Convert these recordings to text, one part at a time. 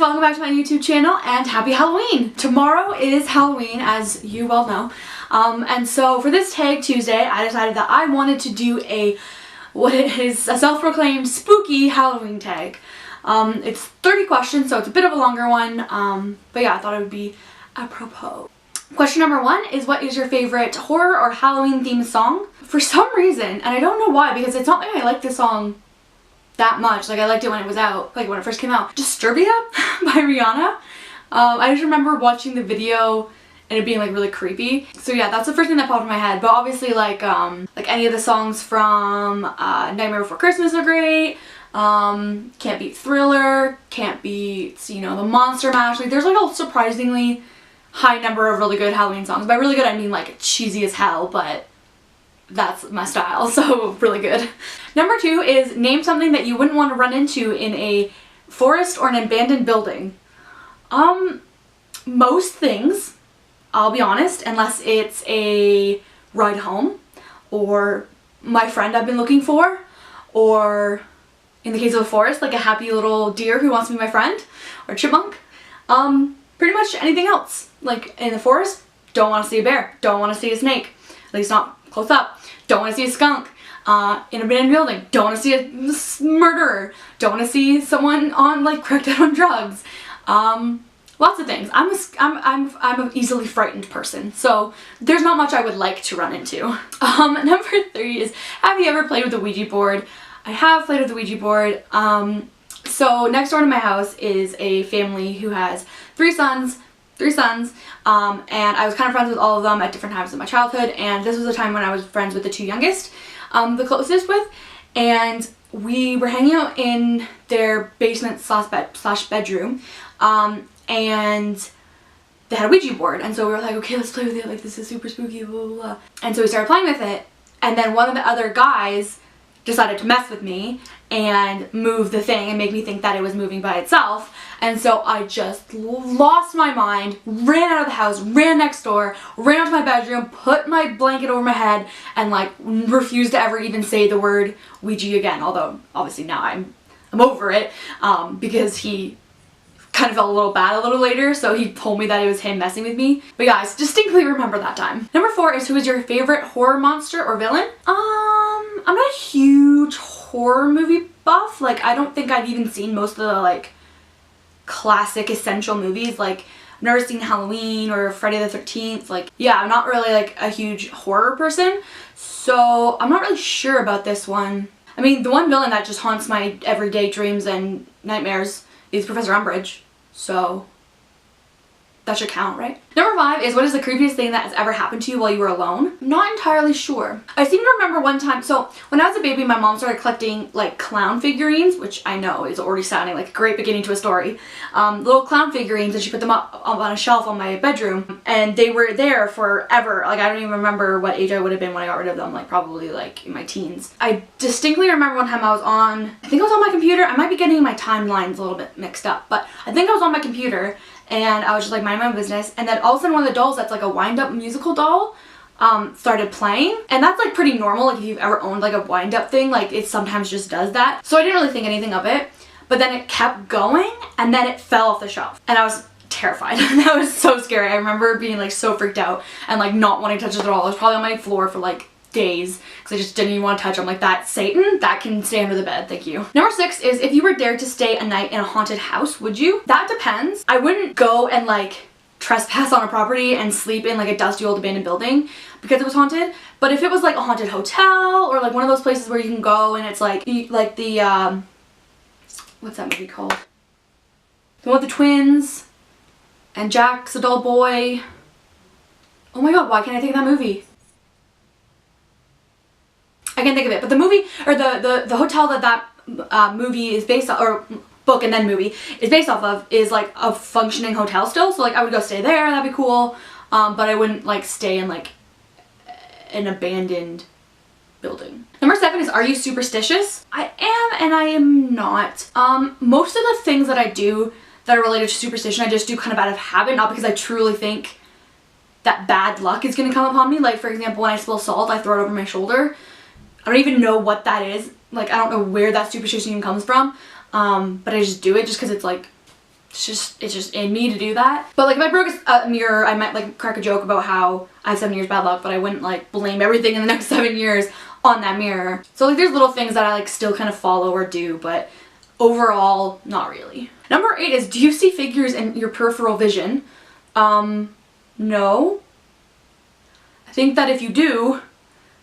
welcome back to my YouTube channel and happy Halloween! Tomorrow is Halloween, as you well know. And so for this Tag Tuesday, I decided that I wanted to do what is a self-proclaimed spooky Halloween tag. It's 30 questions, so it's a bit of a longer one, but yeah, I thought it would be apropos. Question number 1 is, what is your favorite horror or Halloween themed song? For some reason, and I don't know why, because it's not like I like this song that much. Like, I liked it when it was out, like when it first came out. Disturbia by Rihanna. I just remember watching the video and it being like really creepy. So yeah, that's the first thing that popped in my head. But obviously like any of the songs from Nightmare Before Christmas are great. Can't beat Thriller, can't beat, you know, the Monster Mash. Like, there's like a surprisingly high number of really good Halloween songs. By really good, I mean like cheesy as hell, but that's my style, so really good. Number 2 is, name something that you wouldn't want to run into in a forest or an abandoned building. Most things, I'll be honest, unless it's a ride home, or my friend I've been looking for, or in the case of a forest, like a happy little deer who wants to be my friend, or chipmunk. Pretty much anything else. Like in the forest, don't want to see a bear, don't want to see a snake, at least not close up. Don't want to see a skunk. In an abandoned building, don't want to see a murderer. Don't want to see someone cracked out on drugs. Lots of things. I'm an easily frightened person, so there's not much I would like to run into. Number 3 is, have you ever played with a Ouija board? I have played with the Ouija board. So next door to my house is a family who has three sons, and I was kind of friends with all of them at different times in my childhood, and this was a time when I was friends with the 2 youngest, the closest with, and we were hanging out in their basement slash bedroom, and they had a Ouija board, and so we were like, okay, let's play with it, like, this is super spooky, blah, blah, blah. And so we started playing with it, and then one of the other guys decided to mess with me and move the thing and make me think that it was moving by itself. And so I just lost my mind, ran out of the house, ran next door, ran out to my bedroom, put my blanket over my head, and like refused to ever even say the word Ouija again. Although obviously now I'm over it, because he kind of felt a little bad a little later, so he told me that it was him messing with me. But yeah, I distinctly remember that time. Number 4 is, who is your favorite horror monster or villain? I'm not a huge horror movie buff. Like, I don't think I've even seen most of the like classic essential movies. Like, I've never seen Halloween or Friday the 13th. Like, yeah, I'm not really like a huge horror person, so I'm not really sure about this one. I mean, the one villain that just haunts my everyday dreams and nightmares is Professor Umbridge, so that should count, right? Number 5 is, what is the creepiest thing that has ever happened to you while you were alone? I'm not entirely sure. I seem to remember one time, so when I was a baby, my mom started collecting like clown figurines, which I know is already sounding like a great beginning to a story. Little clown figurines, and she put them up on a shelf on my bedroom, and they were there forever. Like, I don't even remember what age I would have been when I got rid of them, like probably like in my teens. I distinctly remember one time I think I was on my computer. I might be getting my timelines a little bit mixed up, but I think I was on my computer and I was just like minding my business, and then all of a sudden one of the dolls that's like a wind-up musical doll started playing, and that's like pretty normal. Like, if you've ever owned like a wind-up thing, like it sometimes just does that. So I didn't really think anything of it, but then it kept going and then it fell off the shelf, and I was terrified. That was so scary. I remember being like so freaked out and like not wanting to touch it at all. I was probably on my floor for like days because I just didn't even want to touch. I'm like, that Satan, that can stay under the bed, thank you. Number 6 is, if you were dared to stay a night in a haunted house, would you? That depends. I wouldn't go and like trespass on a property and sleep in like a dusty old abandoned building because it was haunted, but if it was like a haunted hotel or like one of those places where you can go and it's like the what's that movie called? The one with the twins and Jack's a dull boy. Oh my god, why can't I think of that movie? I can't think of it, but the movie, or the hotel that movie is based on, or book and then movie is based off of, is like a functioning hotel still, so like I would go stay there, that'd be cool, but I wouldn't like stay in like an abandoned building. Number 7 is, are you superstitious? I am and I am not. Most of the things that I do that are related to superstition, I just do kind of out of habit, not because I truly think that bad luck is going to come upon me. Like, for example, when I spill salt, I throw it over my shoulder. I don't even know what that is. Like, I don't know where that superstition even comes from. But I just do it just because it's like it's just in me to do that. But like if I broke a mirror, I might like crack a joke about how I have 7 years bad luck, but I wouldn't like blame everything in the next 7 years on that mirror. So like there's little things that I like still kind of follow or do, but overall, not really. Number 8 is, do you see figures in your peripheral vision? No. I think that if you do,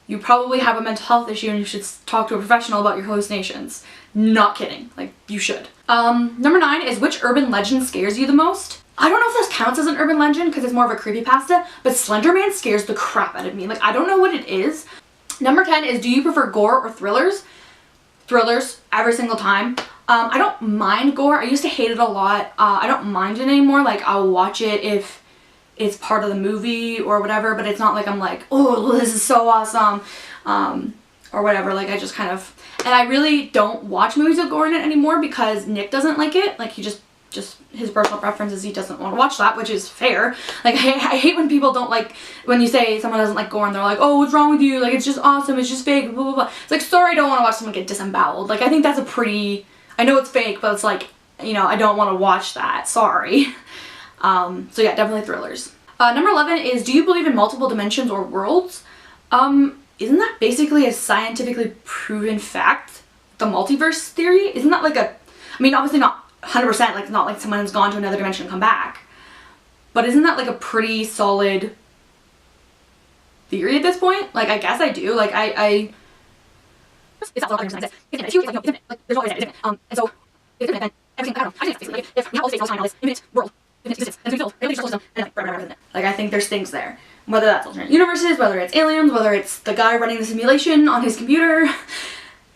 you probably have a mental health issue and you should talk to a professional about your hallucinations. Not kidding. Like, you should. Number 9 is, which urban legend scares you the most? I don't know if this counts as an urban legend because it's more of a creepypasta, but Slender Man scares the crap out of me. Like, I don't know what it is. Number 10 is, do you prefer gore or thrillers? Thrillers, every single time. I don't mind gore. I used to hate it a lot. I don't mind it anymore. Like, I'll watch it if it's part of the movie or whatever, but it's not like I'm like, oh, this is so awesome, or whatever. Like, I just kind of, and I really don't watch movies with gore in it anymore because Nick doesn't like it. Like, he just his personal preference is he doesn't want to watch that, which is fair. Like, I hate when people don't like, when you say someone doesn't like gore and they're like, oh, what's wrong with you? Like, it's just awesome, it's just fake, blah, blah, blah. It's like, sorry, I don't want to watch someone get disemboweled. Like, I think that's a pretty, I know it's fake, but it's like, you know, I don't want to watch that, sorry. So yeah, definitely thrillers. Number 11 is, do you believe in multiple dimensions or worlds? Isn't that basically a scientifically proven fact? The multiverse theory? Isn't that like a, I mean, obviously not 100%, like, it's not like someone has gone to another dimension and come back. But isn't that like a pretty solid theory at this point? Like, I guess I do. Like, it's not so isn't it? It's huge, like, no, isn't it? Like, there's always isn't it? And so, if it's infinite, then everything, I don't know, I think it's basically, like, if we have all the states all the time, all this infinite world, infinite existence, and it's filled, everything's just system, and like, isn't it? Like, I think there's things there. Whether that's alternate universes, whether it's aliens, whether it's the guy running the simulation on his computer,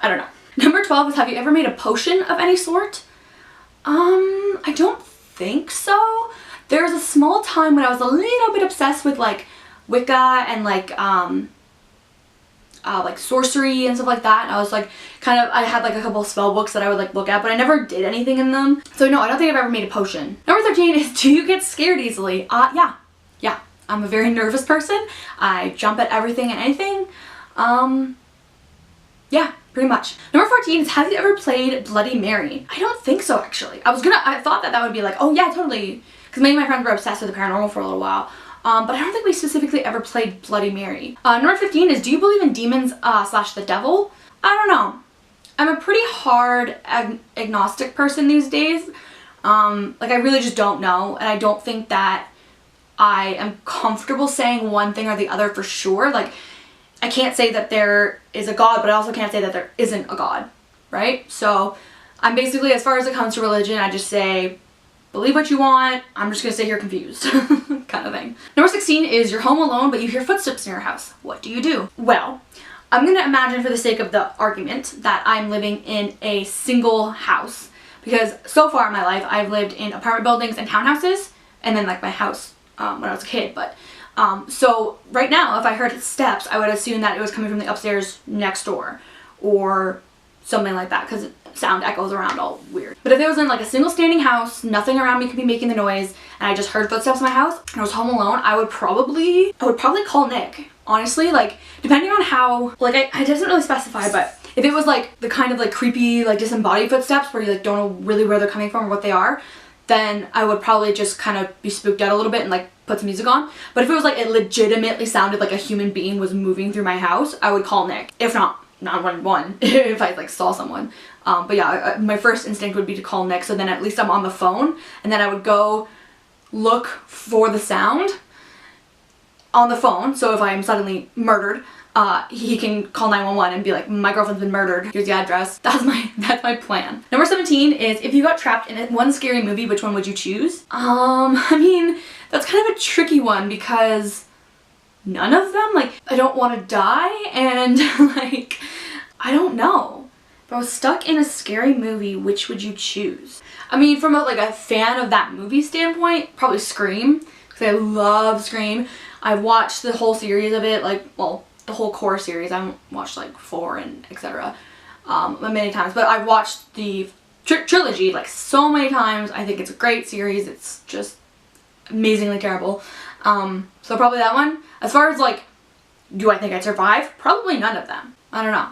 I don't know. Number 12 is, have you ever made a potion of any sort? I don't think so. There was a small time when I was a little bit obsessed with like Wicca and like sorcery and stuff like that. And I was like, I had like a couple of spell books that I would like look at, but I never did anything in them. So no, I don't think I've ever made a potion. Number 13 is, do you get scared easily? Yeah. I'm a very nervous person. I jump at everything and anything. Yeah, pretty much. Number 14 is, have you ever played Bloody Mary? I don't think so, actually. I thought that would be like, oh yeah, totally. Because many of my friends were obsessed with the paranormal for a little while. But I don't think we specifically ever played Bloody Mary. Number 15 is, do you believe in demons / the devil? I don't know. I'm a pretty hard agnostic person these days. Like, I really just don't know. And I don't think that I am comfortable saying one thing or the other for sure. Like, I can't say that there is a God, but I also can't say that there isn't a God, right? So I'm basically, as far as it comes to religion, I just say, believe what you want, I'm just gonna sit here confused, kind of thing. Number 16 is, you're home alone, but you hear footsteps in your house. What do you do? Well, I'm gonna imagine, for the sake of the argument, that I'm living in a single house, because so far in my life, I've lived in apartment buildings and townhouses, and then like my house when I was a kid, but so right now, if I heard steps, I would assume that it was coming from the upstairs next door or something like that, because sound echoes around all weird. But if it was in like a single standing house, nothing around me could be making the noise, and I just heard footsteps in my house and I was home alone, I would probably call Nick. Honestly, like, depending on how, like, I doesn't really specify, but if it was like the kind of like creepy, like disembodied footsteps where you like don't know really where they're coming from or what they are, then I would probably just kind of be spooked out a little bit and like put some music on. But if it was like it legitimately sounded like a human being was moving through my house, I would call Nick. If not 911, if I like saw someone. But yeah, my first instinct would be to call Nick, so then at least I'm on the phone, and then I would go look for the sound on the phone. So if I'm suddenly murdered, he can call 911 and be like, my girlfriend's been murdered, here's the address. That's my plan. Number 17 is, if you got trapped in one scary movie, which one would you choose? I mean, that's kind of a tricky one because none of them, like, I don't want to die, and like, I don't know. If I was stuck in a scary movie, which would you choose? I mean, from a fan of that movie standpoint, probably Scream, because I love Scream. I've watched the whole series of it, like, well, the whole core series. I haven't watched like 4 and etc. Many times, but I've watched the trilogy like so many times. I think it's a great series. It's just amazingly terrible. So probably that one. As far as like, do I think I'd survive? Probably none of them. I don't know.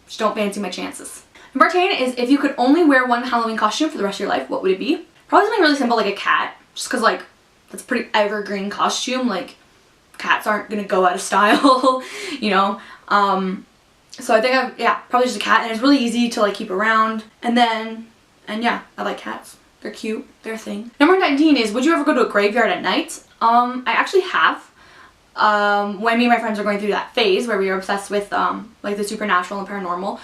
Just don't fancy my chances. Number 10 is, if you could only wear one Halloween costume for the rest of your life, what would it be? Probably something really simple like a cat, just because like that's a pretty evergreen costume. Like cats aren't gonna go out of style, you know. So I think probably just a cat, and it's really easy to like keep around. And yeah, I like cats. They're cute. They're a thing. Number 19 is, would you ever go to a graveyard at night? I actually have. When me and my friends were going through that phase where we were obsessed with like the supernatural and paranormal,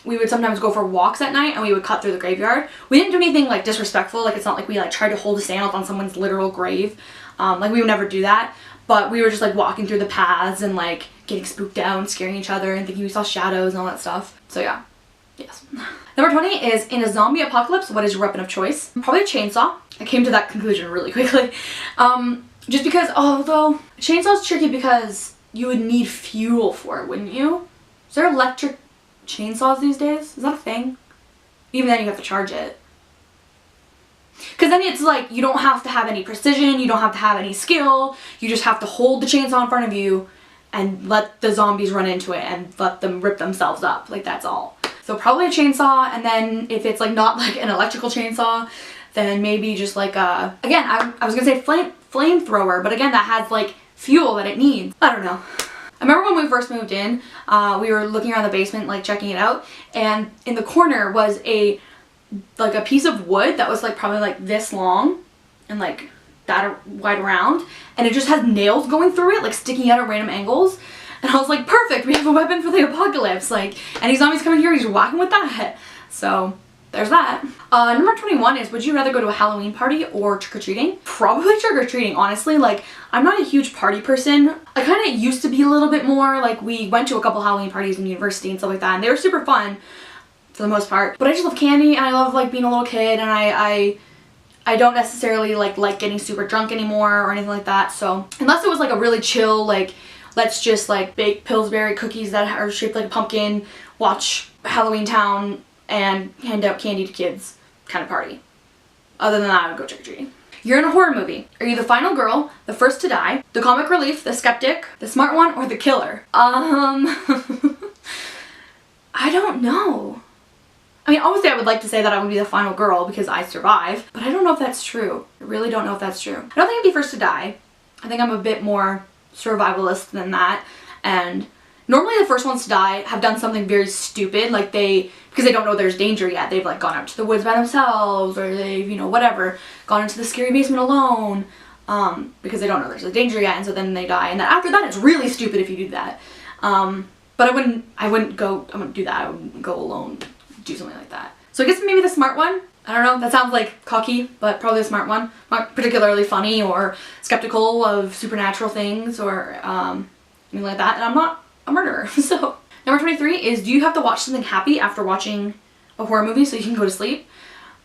we would sometimes go for walks at night and we would cut through the graveyard. We didn't do anything like disrespectful, like it's not like we like tried to hold a stand on someone's literal grave. Like we would never do that, but we were just like walking through the paths and like getting spooked out and scaring each other and thinking we saw shadows and all that stuff. So yeah, yes. Number 20 is, in a zombie apocalypse, what is your weapon of choice? Probably a chainsaw. I came to that conclusion really quickly. Just because, although chainsaw's tricky because you would need fuel for it, wouldn't you? Is there electric chainsaws these days? Is that a thing? Even then you have to charge it. Because then it's like, you don't have to have any precision, you don't have to have any skill, you just have to hold the chainsaw in front of you and let the zombies run into it and let them rip themselves up. Like, that's all. So probably a chainsaw, and then if it's like not like an electrical chainsaw, then maybe just like a, again, I was gonna say flamethrower, but again, that has like fuel that it needs. I don't know. I remember when we first moved in, we were looking around the basement, like checking it out, and in the corner was a piece of wood that was like probably like this long and like that wide around, and it just had nails going through it, like sticking out at random angles. And I was like, perfect, we have a weapon for the apocalypse. Like, any zombies coming here, he's whacking with that. So there's that. Number 21 is, would you rather go to a Halloween party or trick-or-treating? Probably trick-or-treating, honestly. Like, I'm not a huge party person. I kind of used to be a little bit more. Like, we went to a couple Halloween parties in university and stuff like that, and they were super fun for the most part. But I just love candy, and I love like being a little kid, and I don't necessarily like getting super drunk anymore or anything like that. So unless it was like a really chill, like, let's just like bake Pillsbury cookies that are shaped like a pumpkin, watch Halloween Town, and hand out candy to kids kind of party. Other than that, I would go trick-or-treating. You're in a horror movie. Are you the final girl, the first to die, the comic relief, the skeptic, the smart one, or the killer? I don't know. I mean, obviously I would like to say that I would be the final girl because I survive, but I don't know if that's true. I really don't know if that's true. I don't think I'd be first to die. I think I'm a bit more survivalist than that, and normally the first ones to die have done something very stupid, like because they don't know there's danger yet, they've like gone out to the woods by themselves, or they've, you know, whatever, gone into the scary basement alone, because they don't know there's a danger yet, and so then they die, and then after that it's really stupid if you do that. But I wouldn't do that. I wouldn't go alone, do something like that. So I guess maybe the smart one. I don't know, that sounds like cocky, but probably a smart one. Not particularly funny or skeptical of supernatural things or anything like that, and I'm not a murderer. So number 23 is, do you have to watch something happy after watching a horror movie so you can go to sleep?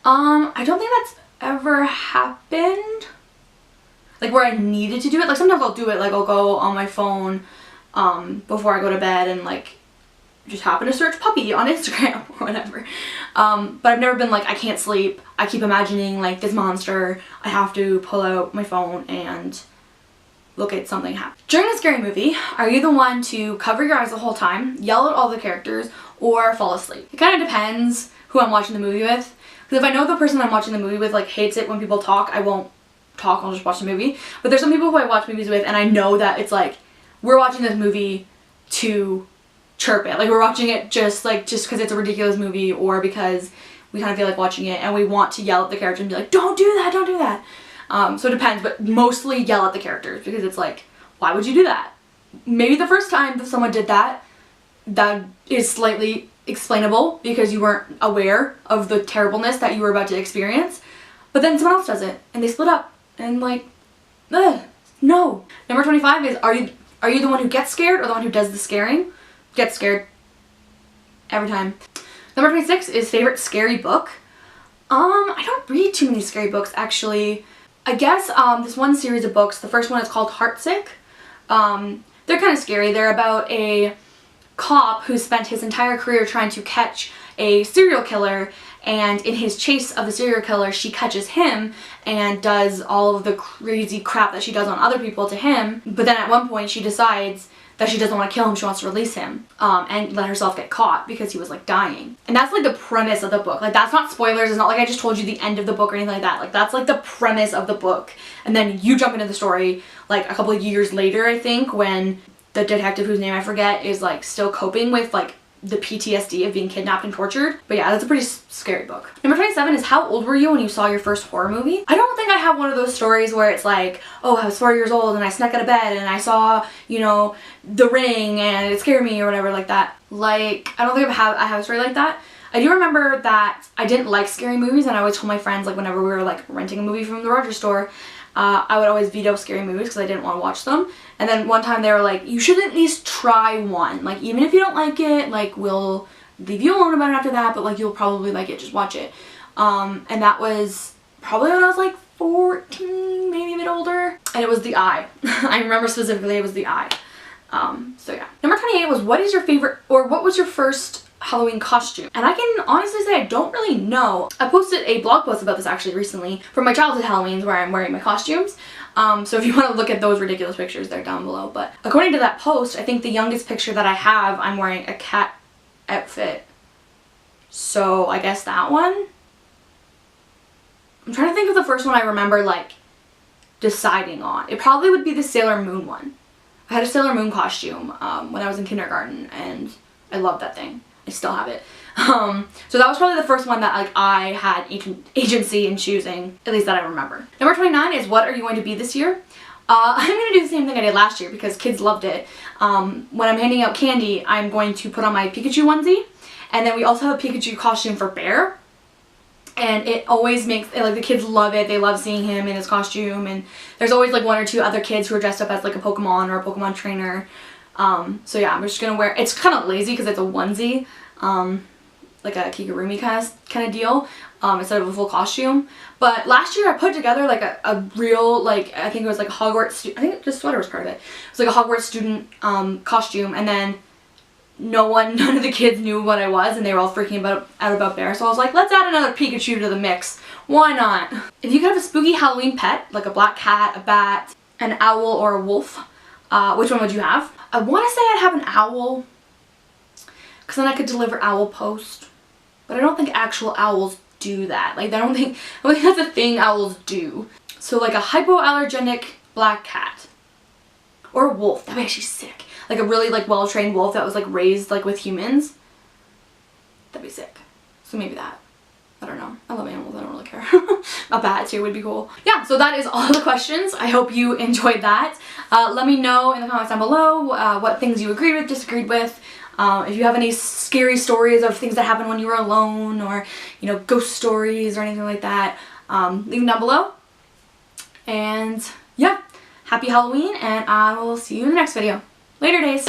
I don't think that's ever happened. Like where I needed to do it. Like sometimes I'll do it, like I'll go on my phone before I go to bed and like just happen to search puppy on Instagram or whatever. But I've never been like, I can't sleep, I keep imagining like this monster, I have to pull out my phone and look at something happen. During a scary movie, are you the one to cover your eyes the whole time, yell at all the characters, or fall asleep? It kind of depends who I'm watching the movie with. Because if I know the person I'm watching the movie with like hates it when people talk, I won't talk, I'll just watch the movie. But there's some people who I watch movies with and I know that it's like, we're watching this movie to chirp it. Like we're watching it just because it's a ridiculous movie, or because we kind of feel like watching it and we want to yell at the character and be like, don't do that, don't do that. So it depends, but mostly yell at the characters because it's like, why would you do that? Maybe the first time that someone did that, that is slightly explainable because you weren't aware of the terribleness that you were about to experience, but then someone else does it and they split up and like, ugh, no. Number 25 is, are you the one who gets scared or the one who does the scaring? Get scared. Every time. Number 26 is favorite scary book. I don't read too many scary books actually. I guess this one series of books, the first one is called Heartsick. They're kind of scary. They're about a cop who spent his entire career trying to catch a serial killer, and in his chase of the serial killer she catches him and does all of the crazy crap that she does on other people to him, but then at one point she decides that she doesn't want to kill him, she wants to release him, and let herself get caught because he was like dying. And that's like the premise of the book. Like that's not spoilers, it's not like I just told you the end of the book or anything like that. Like that's like the premise of the book. And then you jump into the story like a couple of years later, I think, when the detective, whose name I forget, is like still coping with like the PTSD of being kidnapped and tortured. But yeah, that's a pretty scary book. Number 27 is, how old were you when you saw your first horror movie? I don't think I have one of those stories where it's like, oh, I was 4 years old and I snuck out of bed and I saw, you know, The Ring and it scared me or whatever like that. Like, I don't think I have a story like that. I do remember that I didn't like scary movies, and I always told my friends, like whenever we were like renting a movie from the Rogers store, I would always veto scary movies because I didn't want to watch them. And then one time they were like, you should at least try one. Like, even if you don't like it, like, we'll leave you alone about it after that, but like, you'll probably like it, just watch it. And that was probably when I was like 14, maybe a bit older. And it was The Eye. I remember specifically it was The Eye. So yeah. Number 28 was, what is your favorite, or what was your first Halloween costume? And I can honestly say I don't really know. I posted a blog post about this actually recently for my childhood Halloweens where I'm wearing my costumes. So if you want to look at those ridiculous pictures, they're down below. But according to that post, I think the youngest picture that I have, I'm wearing a cat outfit. So I guess that one? I'm trying to think of the first one I remember like deciding on. It probably would be the Sailor Moon one. I had a Sailor Moon costume when I was in kindergarten, and I loved that thing. I still have it. So that was probably the first one that like I had agency in choosing, at least that I remember. Number 29 is, what are you going to be this year? I'm going to do the same thing I did last year because kids loved it. When I'm handing out candy, I'm going to put on my Pikachu onesie, and then we also have a Pikachu costume for Bear. And it always makes, like, the kids love it. They love seeing him in his costume, and there's always like one or two other kids who are dressed up as like a Pokemon or a Pokemon trainer. So yeah, I'm just gonna wear, it's kind of lazy because it's a onesie, like a Kigurumi kind of deal, instead of a full costume. But last year I put together like a real, like, I think it was like a Hogwarts, I think the sweater was part of it. It was like a Hogwarts student costume, and then none of the kids knew what I was, and they were all freaking out about Bear. So I was like, let's add another Pikachu to the mix. Why not? If you could have a spooky Halloween pet, like a black cat, a bat, an owl, or a wolf, which one would you have? I want to say I'd have an owl, because then I could deliver owl post. But I don't think actual owls do that. Like, I don't think that's a thing owls do. So like a hypoallergenic black cat. Or a wolf. That'd be actually sick. Like a really like well-trained wolf that was like raised like with humans. That'd be sick. So maybe that. I don't know. I love animals. I don't really care. A bat too would be cool. Yeah, so that is all the questions. I hope you enjoyed that. Let me know in the comments down below what things you agreed with, disagreed with. If you have any scary stories of things that happened when you were alone, or, you know, ghost stories or anything like that, leave them down below. And yeah, happy Halloween, and I will see you in the next video. Later days.